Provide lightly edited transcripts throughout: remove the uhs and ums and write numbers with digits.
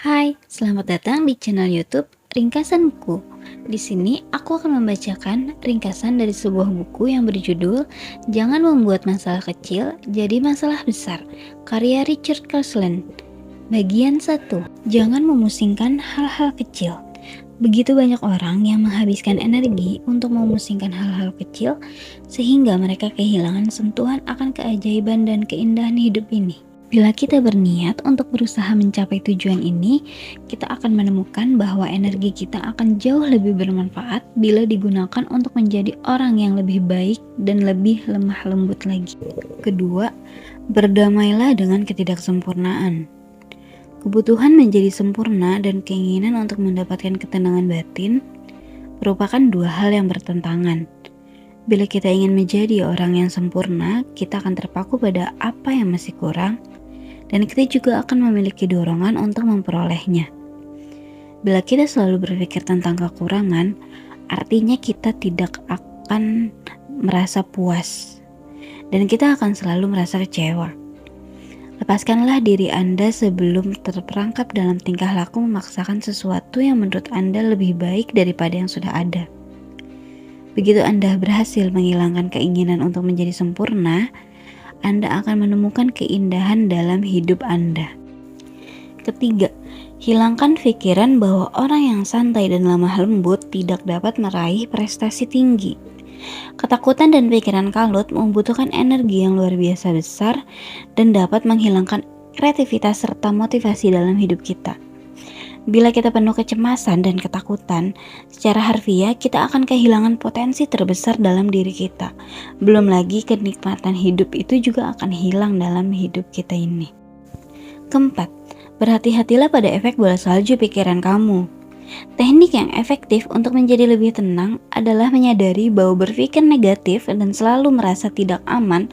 Hai, selamat datang di channel YouTube Ringkasan Buku. Di sini aku akan membacakan ringkasan dari sebuah buku yang berjudul Jangan Membuat Masalah Kecil Jadi Masalah Besar, karya Richard Carlson. Bagian 1. Jangan memusingkan hal-hal kecil. Begitu banyak orang yang menghabiskan energi untuk memusingkan hal-hal kecil sehingga mereka kehilangan sentuhan akan keajaiban dan keindahan hidup ini. Bila kita berniat untuk berusaha mencapai tujuan ini, kita akan menemukan bahwa energi kita akan jauh lebih bermanfaat bila digunakan untuk menjadi orang yang lebih baik dan lebih lemah lembut lagi. Kedua, berdamailah dengan ketidaksempurnaan. Kebutuhan menjadi sempurna dan keinginan untuk mendapatkan ketenangan batin merupakan dua hal yang bertentangan. Bila kita ingin menjadi orang yang sempurna, kita akan terpaku pada apa yang masih kurang, dan kita juga akan memiliki dorongan untuk memperolehnya. Bila kita selalu berpikir tentang kekurangan, artinya kita tidak akan merasa puas, dan kita akan selalu merasa kecewa. Lepaskanlah diri Anda sebelum terperangkap dalam tingkah laku memaksakan sesuatu yang menurut Anda lebih baik daripada yang sudah ada. Begitu Anda berhasil menghilangkan keinginan untuk menjadi sempurna, Anda akan menemukan keindahan dalam hidup Anda. Ketiga, hilangkan pikiran bahwa orang yang santai dan lemah lembut tidak dapat meraih prestasi tinggi. Ketakutan dan pikiran kalut membutuhkan energi yang luar biasa besar dan dapat menghilangkan kreativitas serta motivasi dalam hidup kita. Bila kita penuh kecemasan dan ketakutan, secara harfiah kita akan kehilangan potensi terbesar dalam diri kita. Belum lagi kenikmatan hidup itu juga akan hilang dalam hidup kita ini. Keempat, berhati-hatilah pada efek bola salju pikiran kamu. Teknik yang efektif untuk menjadi lebih tenang adalah menyadari bahwa berpikir negatif dan selalu merasa tidak aman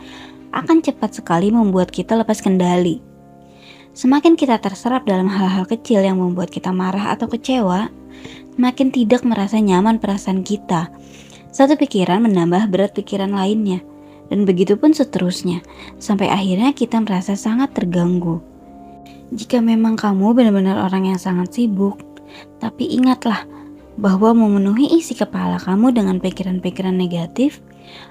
akan cepat sekali membuat kita lepas kendali. Semakin kita terserap dalam hal-hal kecil yang membuat kita marah atau kecewa, semakin tidak merasa nyaman perasaan kita. Satu pikiran menambah berat pikiran lainnya, dan begitu pun seterusnya, sampai akhirnya kita merasa sangat terganggu. Jika memang kamu benar-benar orang yang sangat sibuk, tapi ingatlah bahwa memenuhi isi kepala kamu dengan pikiran-pikiran negatif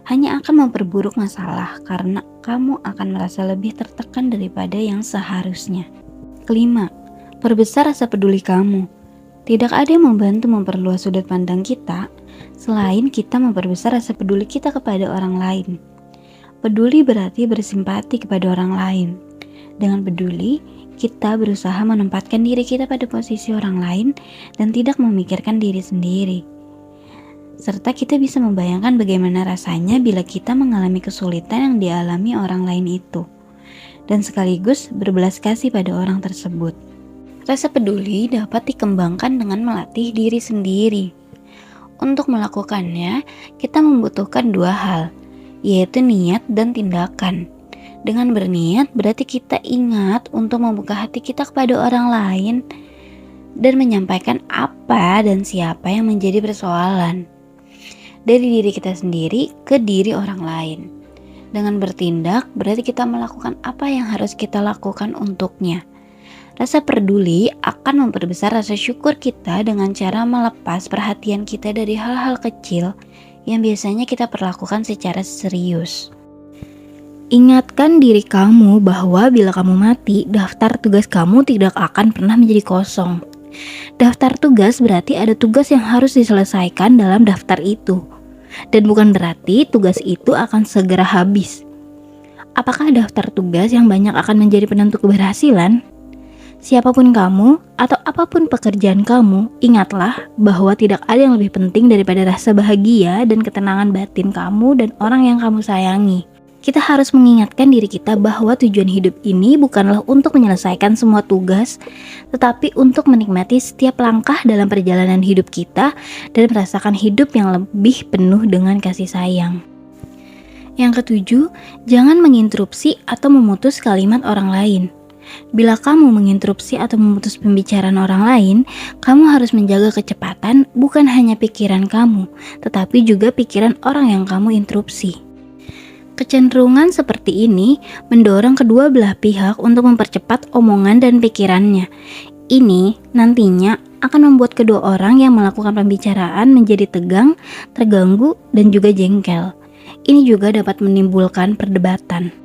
hanya akan memperburuk masalah karena kamu akan merasa lebih tertekan daripada yang seharusnya. Kelima, perbesar rasa peduli kamu. Tidak ada yang membantu memperluas sudut pandang kita selain kita memperbesar rasa peduli kita kepada orang lain. Peduli berarti bersimpati kepada orang lain. Dengan peduli, kita berusaha menempatkan diri kita pada posisi orang lain dan tidak memikirkan diri sendiri. Serta kita bisa membayangkan bagaimana rasanya bila kita mengalami kesulitan yang dialami orang lain itu, dan sekaligus berbelas kasih pada orang tersebut. Rasa peduli dapat dikembangkan dengan melatih diri sendiri. Untuk melakukannya, kita membutuhkan dua hal, yaitu niat dan tindakan. Dengan berniat berarti kita ingat untuk membuka hati kita kepada orang lain dan menyampaikan apa dan siapa yang menjadi persoalan dari diri kita sendiri ke diri orang lain. Dengan bertindak berarti kita melakukan apa yang harus kita lakukan untuknya. Rasa peduli akan memperbesar rasa syukur kita dengan cara melepas perhatian kita dari hal-hal kecil yang biasanya kita perlakukan secara serius. Ingatkan diri kamu bahwa bila kamu mati, daftar tugas kamu tidak akan pernah menjadi kosong. Daftar tugas berarti ada tugas yang harus diselesaikan dalam daftar itu. Dan bukan berarti tugas itu akan segera habis. Apakah daftar tugas yang banyak akan menjadi penentu keberhasilan? Siapapun kamu atau apapun pekerjaan kamu, ingatlah bahwa tidak ada yang lebih penting daripada rasa bahagia dan ketenangan batin kamu dan orang yang kamu sayangi. Kita harus mengingatkan diri kita bahwa tujuan hidup ini bukanlah untuk menyelesaikan semua tugas, tetapi untuk menikmati setiap langkah dalam perjalanan hidup kita dan merasakan hidup yang lebih penuh dengan kasih sayang. Yang ketujuh, jangan menginterupsi atau memutus kalimat orang lain. Bila kamu menginterupsi atau memutus pembicaraan orang lain, kamu harus menjaga kecepatan bukan hanya pikiran kamu, tetapi juga pikiran orang yang kamu interupsi. Kecenderungan seperti ini mendorong kedua belah pihak untuk mempercepat omongan dan pikirannya. ini nantinya akan membuat kedua orang yang melakukan pembicaraan menjadi tegang, terganggu, dan juga jengkel. Ini juga dapat menimbulkan perdebatan.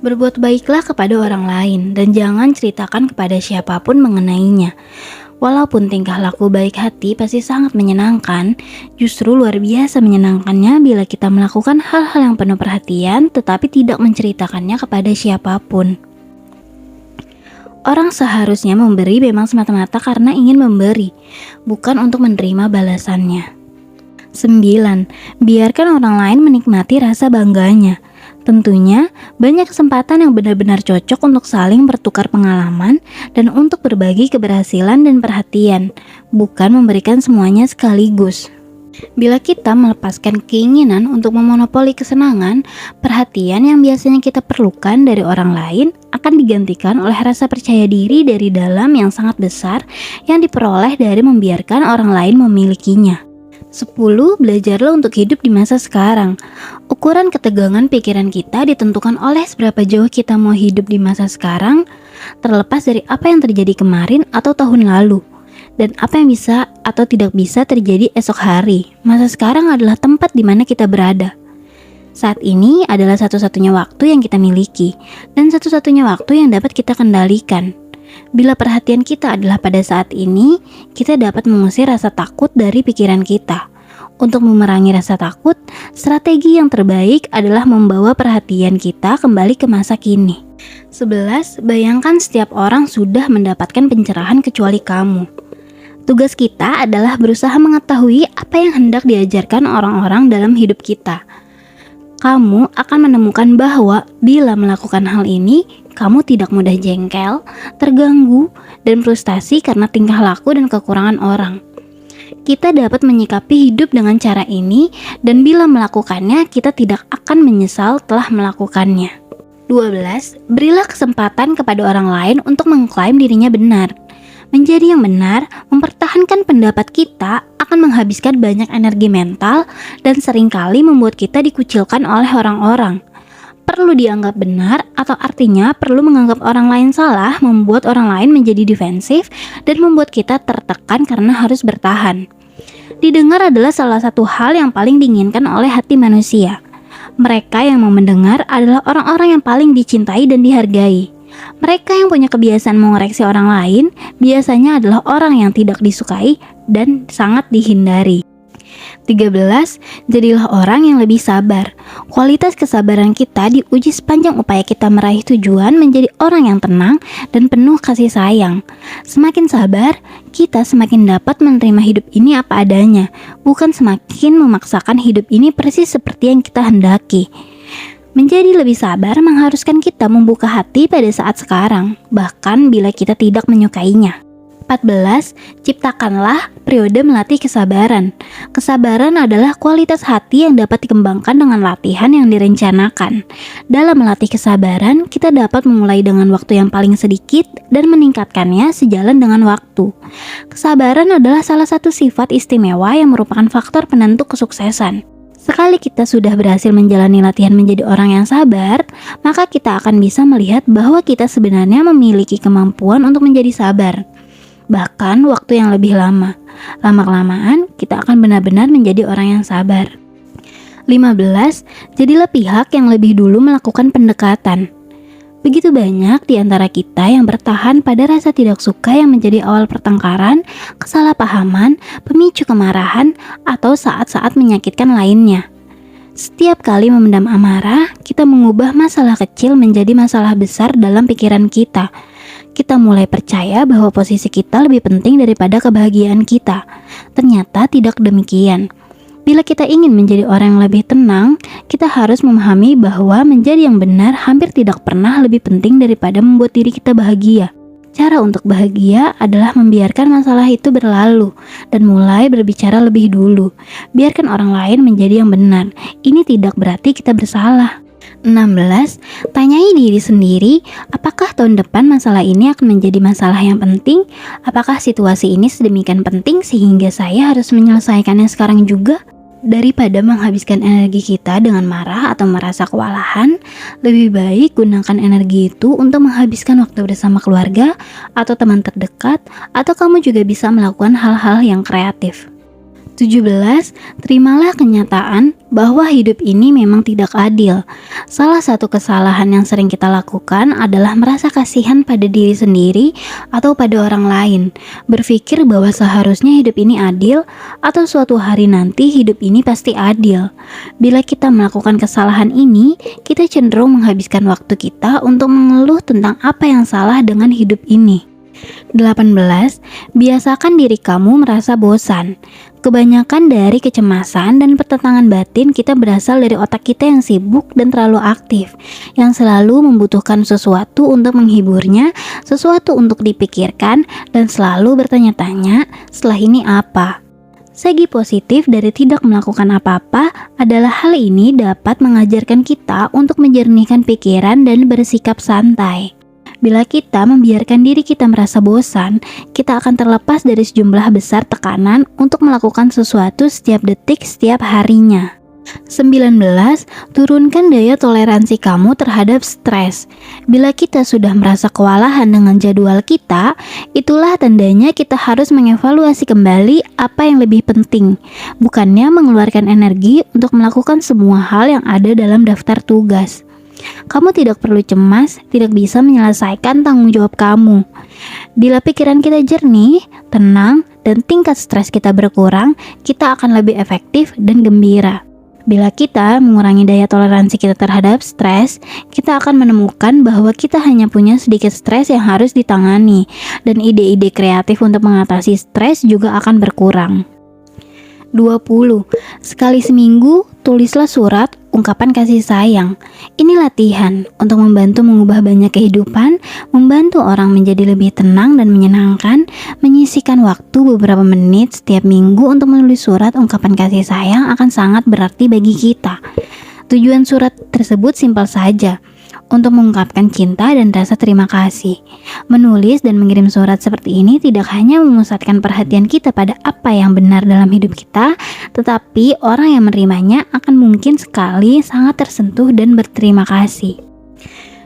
Berbuat baiklah kepada orang lain dan jangan ceritakan kepada siapapun mengenainya. Walaupun tingkah laku baik hati pasti sangat menyenangkan, justru luar biasa menyenangkannya bila kita melakukan hal-hal yang penuh perhatian tetapi tidak menceritakannya kepada siapapun. Orang seharusnya memberi memang semata-mata karena ingin memberi, bukan untuk menerima balasannya. 9. Biarkan orang lain menikmati rasa bangganya. Tentunya, banyak kesempatan yang benar-benar cocok untuk saling bertukar pengalaman dan untuk berbagi keberhasilan dan perhatian, bukan memberikan semuanya sekaligus. Bila kita melepaskan keinginan untuk memonopoli kesenangan, perhatian yang biasanya kita perlukan dari orang lain akan digantikan oleh rasa percaya diri dari dalam yang sangat besar yang diperoleh dari membiarkan orang lain memilikinya. 10. Belajarlah untuk hidup di masa sekarang. Ukuran ketegangan pikiran kita ditentukan oleh seberapa jauh kita mau hidup di masa sekarang, terlepas dari apa yang terjadi kemarin atau tahun lalu, dan apa yang bisa atau tidak bisa terjadi esok hari. Masa sekarang adalah tempat di mana kita berada. Saat ini adalah satu-satunya waktu yang kita miliki, dan satu-satunya waktu yang dapat kita kendalikan. Bila perhatian kita adalah pada saat ini, kita dapat mengusir rasa takut dari pikiran kita. Untuk memerangi rasa takut, strategi yang terbaik adalah membawa perhatian kita kembali ke masa kini. 11. Bayangkan setiap orang sudah mendapatkan pencerahan kecuali kamu. Tugas kita adalah berusaha mengetahui apa yang hendak diajarkan orang-orang dalam hidup kita. Kamu akan menemukan bahwa bila melakukan hal ini, kamu tidak mudah jengkel, terganggu, dan frustasi karena tingkah laku dan kekurangan orang. Kita dapat menyikapi hidup dengan cara ini, dan bila melakukannya, kita tidak akan menyesal telah melakukannya. 12. Berilah kesempatan kepada orang lain untuk mengklaim dirinya benar. Menjadi yang benar, mempertahankan pendapat kita akan menghabiskan banyak energi mental dan seringkali membuat kita dikucilkan oleh orang-orang. Perlu dianggap benar atau artinya perlu menganggap orang lain salah membuat orang lain menjadi defensif dan membuat kita tertekan karena harus bertahan. Didengar adalah salah satu hal yang paling diinginkan oleh hati manusia. Mereka yang mau mendengar adalah orang-orang yang paling dicintai dan dihargai. Mereka yang punya kebiasaan mengoreksi orang lain biasanya adalah orang yang tidak disukai dan sangat dihindari. 13. Jadilah orang yang lebih sabar. Kualitas kesabaran kita diuji sepanjang upaya kita meraih tujuan menjadi orang yang tenang dan penuh kasih sayang. Semakin sabar, kita semakin dapat menerima hidup ini apa adanya, bukan semakin memaksakan hidup ini persis seperti yang kita hendaki. Menjadi lebih sabar mengharuskan kita membuka hati pada saat sekarang, bahkan bila kita tidak menyukainya. 14. Ciptakanlah periode melatih kesabaran. Kesabaran adalah kualitas hati yang dapat dikembangkan dengan latihan yang direncanakan. Dalam melatih kesabaran, kita dapat memulai dengan waktu yang paling sedikit dan meningkatkannya sejalan dengan waktu. Kesabaran adalah salah satu sifat istimewa yang merupakan faktor penentu kesuksesan. Sekali kita sudah berhasil menjalani latihan menjadi orang yang sabar, maka kita akan bisa melihat bahwa kita sebenarnya memiliki kemampuan untuk menjadi sabar. Bahkan waktu yang lebih lama. Lama-kelamaan kita akan benar-benar menjadi orang yang sabar. 15. Jadilah pihak yang lebih dulu melakukan pendekatan. Begitu banyak di antara kita yang bertahan pada rasa tidak suka yang menjadi awal pertengkaran, kesalahpahaman, pemicu kemarahan, atau saat-saat menyakitkan lainnya. Setiap kali memendam amarah, kita mengubah masalah kecil menjadi masalah besar dalam pikiran kita. Kita mulai percaya bahwa posisi kita lebih penting daripada kebahagiaan kita. Ternyata tidak demikian. Bila kita ingin menjadi orang yang lebih tenang, kita harus memahami bahwa menjadi yang benar hampir tidak pernah lebih penting daripada membuat diri kita bahagia. Cara untuk bahagia adalah membiarkan masalah itu berlalu dan mulai berbicara lebih dulu. Biarkan orang lain menjadi yang benar. Ini tidak berarti kita bersalah. 16. Tanyai diri sendiri, apakah tahun depan masalah ini akan menjadi masalah yang penting? Apakah situasi ini sedemikian penting sehingga saya harus menyelesaikannya sekarang juga? Daripada menghabiskan energi kita dengan marah atau merasa kewalahan, lebih baik gunakan energi itu untuk menghabiskan waktu bersama keluarga atau teman terdekat, atau kamu juga bisa melakukan hal-hal yang kreatif. 17. Terimalah kenyataan bahwa hidup ini memang tidak adil. Salah satu kesalahan yang sering kita lakukan adalah merasa kasihan pada diri sendiri atau pada orang lain. Berpikir bahwa seharusnya hidup ini adil atau suatu hari nanti hidup ini pasti adil. Bila kita melakukan kesalahan ini, kita cenderung menghabiskan waktu kita untuk mengeluh tentang apa yang salah dengan hidup ini. 18. Biasakan diri kamu merasa bosan. Kebanyakan dari kecemasan dan pertentangan batin kita berasal dari otak kita yang sibuk dan terlalu aktif, yang selalu membutuhkan sesuatu untuk menghiburnya, sesuatu untuk dipikirkan, dan selalu bertanya-tanya, setelah ini apa? Segi positif dari tidak melakukan apa-apa adalah hal ini dapat mengajarkan kita untuk menjernihkan pikiran dan bersikap santai. Bila kita membiarkan diri kita merasa bosan, kita akan terlepas dari sejumlah besar tekanan untuk melakukan sesuatu setiap detik setiap harinya. 19. Turunkan daya toleransi kamu terhadap stres. Bila kita sudah merasa kewalahan dengan jadwal kita, itulah tandanya kita harus mengevaluasi kembali apa yang lebih penting, bukannya mengeluarkan energi untuk melakukan semua hal yang ada dalam daftar tugas. Kamu tidak perlu cemas, tidak bisa menyelesaikan tanggung jawab kamu. Bila pikiran kita jernih, tenang, dan tingkat stres kita berkurang, kita akan lebih efektif dan gembira. Bila kita mengurangi daya toleransi kita terhadap stres, kita akan menemukan bahwa kita hanya punya sedikit stres yang harus ditangani, dan ide-ide kreatif untuk mengatasi stres juga akan berkurang. 20. Sekali seminggu, tulislah surat ungkapan kasih sayang. Ini latihan untuk membantu mengubah banyak kehidupan, membantu orang menjadi lebih tenang dan menyenangkan, menyisihkan waktu beberapa menit setiap minggu untuk menulis surat ungkapan kasih sayang akan sangat berarti bagi kita. Tujuan surat tersebut simpel saja, untuk mengungkapkan cinta dan rasa terima kasih. Menulis dan mengirim surat seperti ini tidak hanya memusatkan perhatian kita pada apa yang benar dalam hidup kita, tetapi orang yang menerimanya akan mungkin sekali sangat tersentuh dan berterima kasih.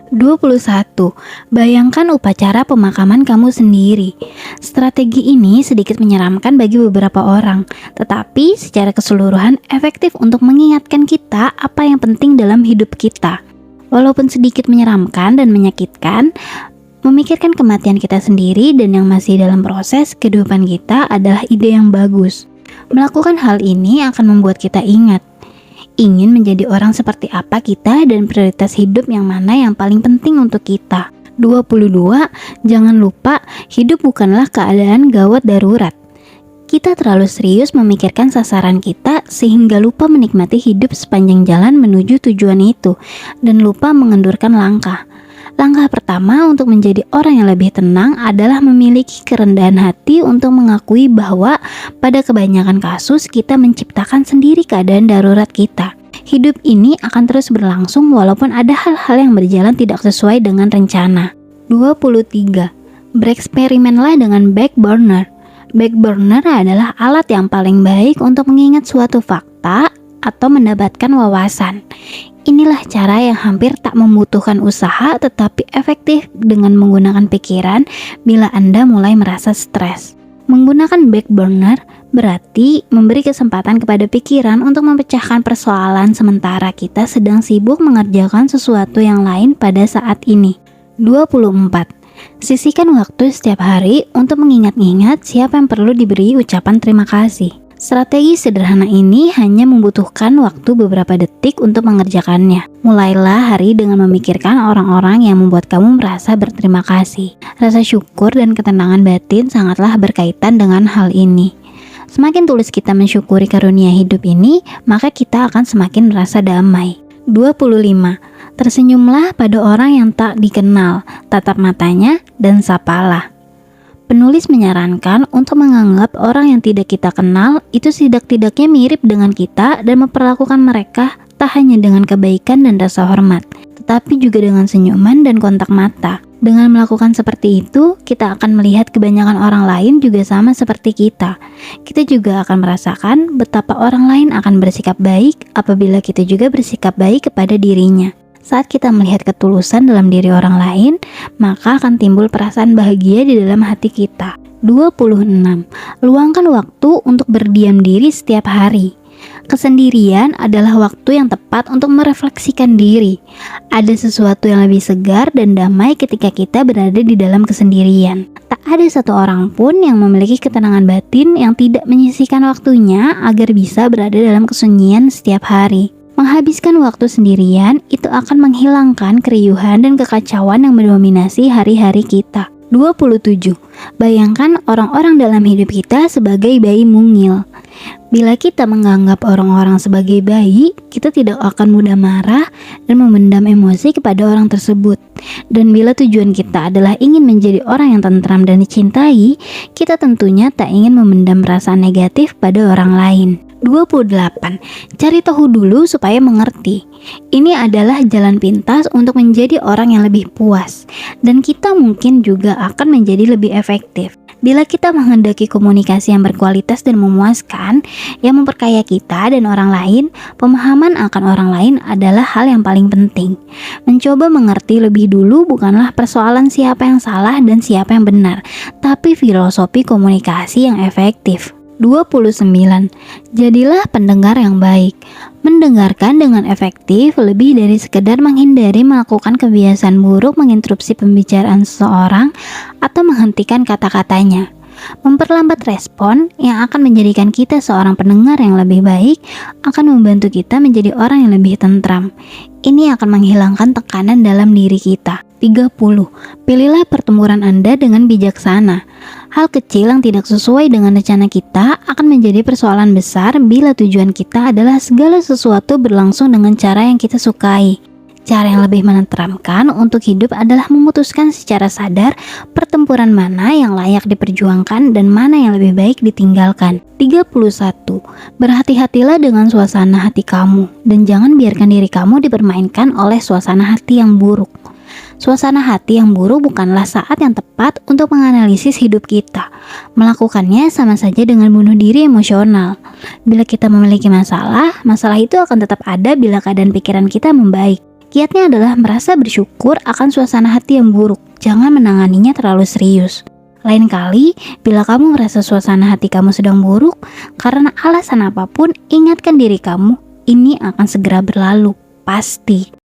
21. Bayangkan upacara pemakaman kamu sendiri. Strategi ini sedikit menyeramkan bagi beberapa orang, tetapi secara keseluruhan efektif untuk mengingatkan kita apa yang penting dalam hidup kita. Walaupun sedikit menyeramkan dan menyakitkan, memikirkan kematian kita sendiri dan yang masih dalam proses kehidupan kita adalah ide yang bagus. Melakukan hal ini akan membuat kita ingat, ingin menjadi orang seperti apa kita dan prioritas hidup yang mana yang paling penting untuk kita. 22. Jangan lupa, hidup bukanlah keadaan gawat darurat. Kita terlalu serius memikirkan sasaran kita sehingga lupa menikmati hidup sepanjang jalan menuju tujuan itu dan lupa mengendurkan langkah. Langkah pertama untuk menjadi orang yang lebih tenang adalah memiliki kerendahan hati untuk mengakui bahwa pada kebanyakan kasus kita menciptakan sendiri keadaan darurat kita. Hidup ini akan terus berlangsung walaupun ada hal-hal yang berjalan tidak sesuai dengan rencana. 23. Bereksperimenlah dengan back burner. Back burner adalah alat yang paling baik untuk mengingat suatu fakta atau mendapatkan wawasan. Inilah cara yang hampir tak membutuhkan usaha tetapi efektif dengan menggunakan pikiran bila Anda mulai merasa stres. Menggunakan back burner berarti memberi kesempatan kepada pikiran untuk memecahkan persoalan sementara kita sedang sibuk mengerjakan sesuatu yang lain pada saat ini. 24. Sisihkan waktu setiap hari untuk mengingat-ingat siapa yang perlu diberi ucapan terima kasih. Strategi sederhana ini hanya membutuhkan waktu beberapa detik untuk mengerjakannya. Mulailah hari dengan memikirkan orang-orang yang membuat kamu merasa berterima kasih. Rasa syukur dan ketenangan batin sangatlah berkaitan dengan hal ini. Semakin tulus kita mensyukuri karunia hidup ini, maka kita akan semakin merasa damai. 25. Tersenyumlah pada orang yang tak dikenal, tatap matanya dan sapalah. Penulis menyarankan untuk menganggap orang yang tidak kita kenal itu setidak-tidaknya mirip dengan kita dan memperlakukan mereka tak hanya dengan kebaikan dan rasa hormat, tetapi juga dengan senyuman dan kontak mata. Dengan melakukan seperti itu, kita akan melihat kebanyakan orang lain juga sama seperti kita. Kita juga akan merasakan betapa orang lain akan bersikap baik apabila kita juga bersikap baik kepada dirinya. Saat kita melihat ketulusan dalam diri orang lain, maka akan timbul perasaan bahagia di dalam hati kita. 26. Luangkan waktu untuk berdiam diri setiap hari. Kesendirian adalah waktu yang tepat untuk merefleksikan diri. Ada sesuatu yang lebih segar dan damai ketika kita berada di dalam kesendirian. Tak ada satu orang pun yang memiliki ketenangan batin yang tidak menyisihkan waktunya agar bisa berada dalam kesunyian setiap hari. Menghabiskan waktu sendirian itu akan menghilangkan keriuhan dan kekacauan yang mendominasi hari-hari kita. 27. Bayangkan orang-orang dalam hidup kita sebagai bayi mungil. Bila kita menganggap orang-orang sebagai bayi, kita tidak akan mudah marah dan memendam emosi kepada orang tersebut. Dan bila tujuan kita adalah ingin menjadi orang yang tentram dan dicintai, kita tentunya tak ingin memendam perasaan negatif pada orang lain. 28. Cari tahu dulu supaya mengerti. Ini adalah jalan pintas untuk menjadi orang yang lebih puas, dan kita mungkin juga akan menjadi lebih efektif. Bila kita menghendaki komunikasi yang berkualitas dan memuaskan, yang memperkaya kita dan orang lain, pemahaman akan orang lain adalah hal yang paling penting. Mencoba mengerti lebih dulu bukanlah persoalan siapa yang salah dan siapa yang benar, tapi filosofi komunikasi yang efektif. 29. Jadilah pendengar yang baik. Mendengarkan dengan efektif lebih dari sekedar menghindari melakukan kebiasaan buruk menginterupsi pembicaraan seseorang atau menghentikan kata-katanya. Memperlambat respon yang akan menjadikan kita seorang pendengar yang lebih baik akan membantu kita menjadi orang yang lebih tentram. Ini akan menghilangkan tekanan dalam diri kita. 30. Pilihlah pertempuran Anda dengan bijaksana. Hal kecil yang tidak sesuai dengan rencana kita akan menjadi persoalan besar bila tujuan kita adalah segala sesuatu berlangsung dengan cara yang kita sukai. Cara yang lebih menenteramkan untuk hidup adalah memutuskan secara sadar pertempuran mana yang layak diperjuangkan dan mana yang lebih baik ditinggalkan. 31. Berhati-hatilah dengan suasana hati kamu dan jangan biarkan diri kamu dipermainkan oleh suasana hati yang buruk. Suasana hati yang buruk bukanlah saat yang tepat untuk menganalisis hidup kita. Melakukannya sama saja dengan bunuh diri emosional. Bila kita memiliki masalah, masalah itu akan tetap ada bila keadaan pikiran kita membaik. Kiatnya adalah merasa bersyukur akan suasana hati yang buruk. Jangan menanganinya terlalu serius. Lain kali, bila kamu merasa suasana hati kamu sedang buruk, karena alasan apapun, ingatkan diri kamu, ini akan segera berlalu. Pasti.